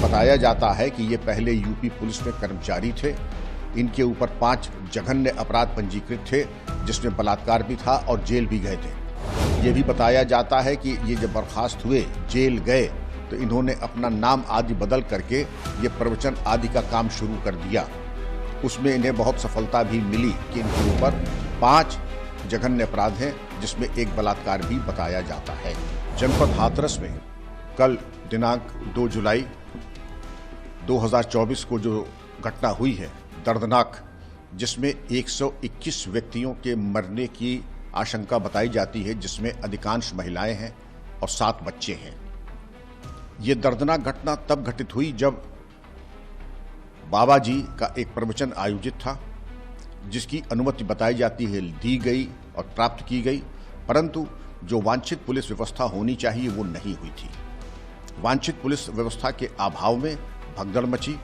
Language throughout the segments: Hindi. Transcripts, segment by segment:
बताया जाता है कि ये पहले यूपी पुलिस में कर्मचारी थे। इनके ऊपर 5 जघन्य अपराध पंजीकृत थे, जिसमें बलात्कार भी था और जेल भी गए थे। ये भी बताया जाता है कि ये जब बर्खास्त हुए, जेल गए, तो इन्होंने अपना नाम आदि बदल करके ये प्रवचन आदि का काम शुरू कर दिया। उसमें इन्हें बहुत सफलता भी मिली कि इनके ऊपर 5 जघन्य अपराध हैं, जिसमें एक बलात्कार भी बताया जाता है। जनपद हाथरस में कल दिनांक 2 जुलाई 2024 को जो घटना हुई है दर्दनाक, जिसमें 121 व्यक्तियों के मरने की आशंका बताई जाती है, जिसमें अधिकांश महिलाएं हैं और 7 बच्चे हैं। ये दर्दनाक घटना तब घटित हुई जब बाबा जी का एक प्रवचन आयोजित था, जिसकी अनुमति बताई जाती है दी गई और प्राप्त की गई, परंतु जो वांछित पुलिस व्यवस्था होनी चाहिए वो नहीं हुई थी। वांछित पुलिस व्यवस्था के अभाव में भगदड़ मची,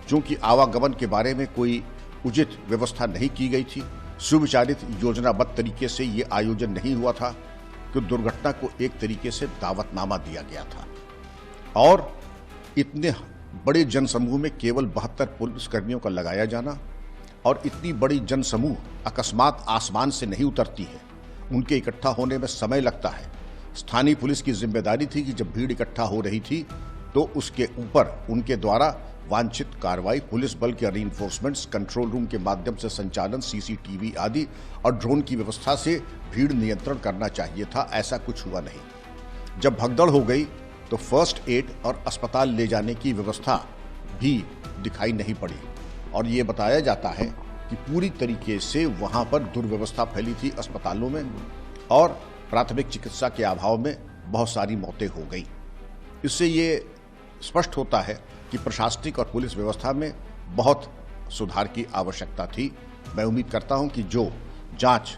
चूंकि आवागमन के बारे में कोई उचित व्यवस्था नहीं की गई थी। सुविचारित योजनाबद्ध तरीके से ये आयोजन नहीं हुआ था कि दुर्घटना को एक तरीके से दावतनामा दिया गया था। और इतने बड़े जनसमूह में केवल 72 पुलिसकर्मियों का लगाया जाना, और इतनी बड़ी जनसमूह अकस्मात आसमान से नहीं उतरती है, उनके इकट्ठा होने में समय लगता है। स्थानीय पुलिस की जिम्मेदारी थी कि जब भीड़ इकट्ठा हो रही थी तो उसके ऊपर उनके द्वारा वांछित कार्रवाई, पुलिस बल के रीइंफोर्समेंट्स, कंट्रोल रूम के माध्यम से संचालन, सीसीटीवी आदि और ड्रोन की व्यवस्था से भीड़ नियंत्रण करना चाहिए था। ऐसा कुछ हुआ नहीं। जब भगदड़ हो गई तो फर्स्ट एड और अस्पताल ले जाने की व्यवस्था भी दिखाई नहीं पड़ी, और ये बताया जाता है कि पूरी तरीके से वहां पर दुर्व्यवस्था फैली थी अस्पतालों में, और प्राथमिक चिकित्सा के अभाव में बहुत सारी मौतें हो गई। इससे ये स्पष्ट होता है कि प्रशासनिक और पुलिस व्यवस्था में बहुत सुधार की आवश्यकता थी। मैं उम्मीद करता हूं कि जो जांच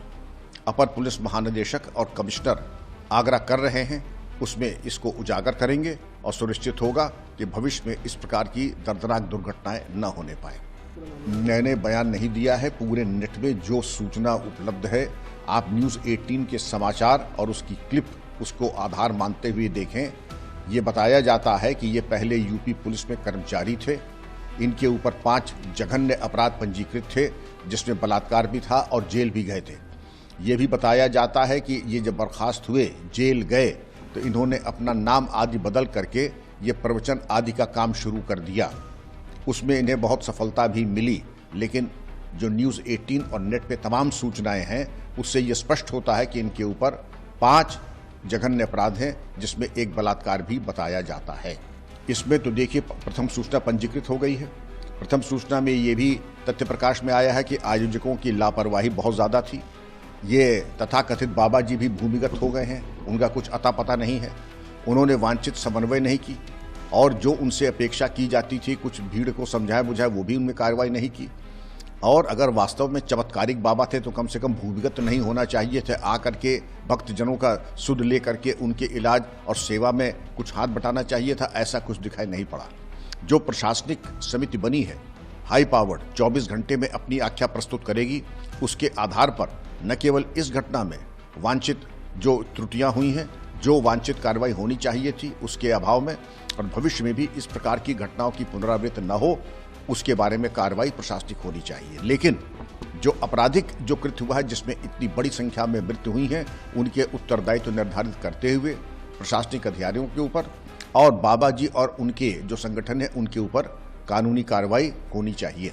अपर पुलिस महानिदेशक और कमिश्नर आगरा कर रहे हैं, उसमें इसको उजागर करेंगे और सुनिश्चित होगा कि भविष्य में इस प्रकार की दर्दनाक दुर्घटनाएं न होने पाए। मैंने बयान नहीं दिया है, पूरे नेट में जो सूचना उपलब्ध है, आप न्यूज़ 18 के समाचार और उसकी क्लिप उसको आधार मानते हुए देखें। ये बताया जाता है कि ये पहले यूपी पुलिस में कर्मचारी थे। इनके ऊपर 5 जघन्य अपराध पंजीकृत थे, जिसमें बलात्कार भी था और जेल भी गए थे। ये भी बताया जाता है कि ये जब बर्खास्त हुए, जेल गए, तो इन्होंने अपना नाम आदि बदल करके ये प्रवचन आदि का काम शुरू कर दिया। उसमें इन्हें बहुत सफलता भी मिली, लेकिन जो न्यूज़ 18 और नेट पे तमाम सूचनाएं हैं, उससे ये स्पष्ट होता है कि इनके ऊपर 5 जघन्य अपराध हैं, जिसमें एक बलात्कार भी बताया जाता है। इसमें तो देखिए, प्रथम सूचना पंजीकृत हो गई है। प्रथम सूचना में ये भी तथ्य प्रकाश में आया है कि आयोजकों की लापरवाही बहुत ज़्यादा थी। ये तथाकथित बाबा जी भी भूमिगत हो गए हैं, उनका कुछ अता पता नहीं है। उन्होंने वांछित समन्वय नहीं की, और जो उनसे अपेक्षा की जाती थी, कुछ भीड़ को समझाया बुझाया, वो भी उनमें कार्रवाई नहीं की। और अगर वास्तव में चमत्कारिक बाबा थे तो कम से कम भूमिगत तो नहीं होना चाहिए थे, आकर के भक्तजनों का सुध ले करके उनके इलाज और सेवा में कुछ हाथ बटाना चाहिए था। ऐसा कुछ दिखाई नहीं पड़ा। जो प्रशासनिक समिति बनी है, हाई पावर्ड, 24 घंटे में अपनी आख्या प्रस्तुत करेगी। उसके आधार पर न केवल इस घटना में वांछित जो त्रुटियां हुई हैं, जो वांछित कार्रवाई होनी चाहिए थी, उसके अभाव में, और भविष्य में भी इस प्रकार की घटनाओं की पुनरावृत्ति न हो, उसके बारे में कार्रवाई प्रशासनिक होनी चाहिए। लेकिन जो आपराधिक जो कृत्य हुआ है, जिसमें इतनी बड़ी संख्या में मृत्यु हुई हैं, उनके उत्तरदायित्व निर्धारित करते हुए प्रशासनिक अधिकारियों के ऊपर और बाबा जी और उनके जो संगठन है, उनके ऊपर कानूनी कार्रवाई होनी चाहिए।